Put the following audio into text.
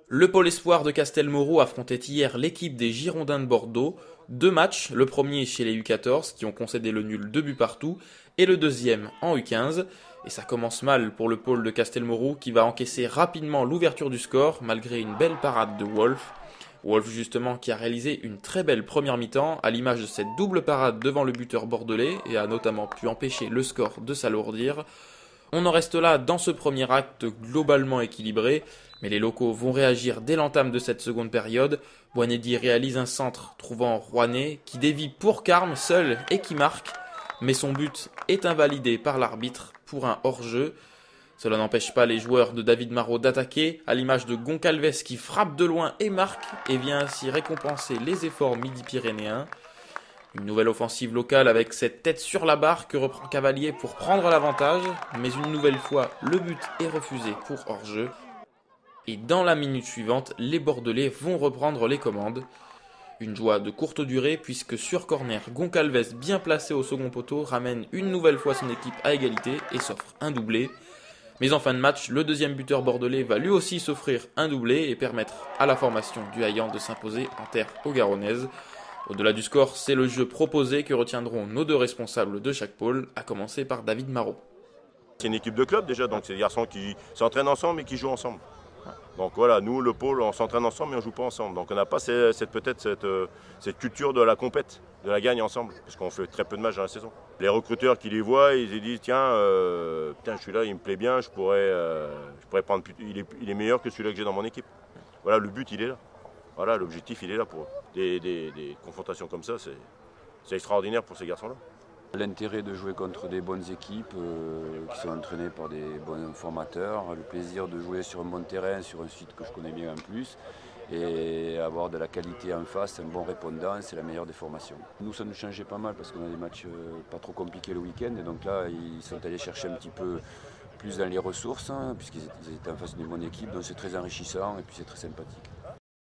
Le pôle espoir de Castelmoron affrontait hier l'équipe des Girondins de Bordeaux. Deux matchs, le premier chez les U14 qui ont concédé le nul 2 buts partout et le deuxième en U15. Et ça commence mal pour le pôle de Castelmoron qui va encaisser rapidement l'ouverture du score malgré une belle parade de Wolf. Wolf justement qui a réalisé une très belle première mi-temps à l'image de cette double parade devant le buteur bordelais et a notamment pu empêcher le score de s'alourdir. On en reste là dans ce premier acte globalement équilibré, mais les locaux vont réagir dès l'entame de cette seconde période. Boinedi réalise un centre trouvant Rouanet qui dévie pour Carme seul et qui marque, mais son but est invalidé par l'arbitre pour un hors-jeu. Cela n'empêche pas les joueurs de David Marot d'attaquer, à l'image de Goncalves qui frappe de loin et marque et vient ainsi récompenser les efforts midi-pyrénéens. Une nouvelle offensive locale avec cette tête sur la barre que reprend Cavalier pour prendre l'avantage, mais une nouvelle fois, le but est refusé pour hors-jeu. Et dans la minute suivante, les Bordelais vont reprendre les commandes. Une joie de courte durée puisque sur corner, Goncalves bien placé au second poteau ramène une nouvelle fois son équipe à égalité et s'offre un doublé. Mais en fin de match, le deuxième buteur bordelais va lui aussi s'offrir un doublé et permettre à la formation du Haillan de s'imposer en terre haut-garonnaise. Au-delà du score, c'est le jeu proposé que retiendront nos deux responsables de chaque pôle, à commencer par David Marot. C'est une équipe de club déjà, donc c'est des garçons qui s'entraînent ensemble et qui jouent ensemble. Donc voilà, nous le pôle, on s'entraîne ensemble mais on ne joue pas ensemble. Donc on n'a pas cette culture de la compète, de la gagne ensemble, parce qu'on fait très peu de matchs dans la saison. Les recruteurs qui les voient, ils se disent tiens, je suis là, il me plaît bien, je pourrais prendre, il est meilleur que celui-là que j'ai dans mon équipe. Voilà, le but il est là. Voilà, l'objectif il est là pour eux. Des confrontations comme ça, c'est extraordinaire pour ces garçons-là. L'intérêt de jouer contre des bonnes équipes qui sont entraînées par des bons formateurs, le plaisir de jouer sur un bon terrain, sur un site que je connais bien en plus, et avoir de la qualité en face, un bon répondant, c'est la meilleure des formations. Nous, ça nous changeait pas mal parce qu'on a des matchs pas trop compliqués le week-end, et donc là, ils sont allés chercher un petit peu plus dans les ressources, puisqu'ils étaient en face d'une bonne équipe, donc c'est très enrichissant et puis c'est très sympathique.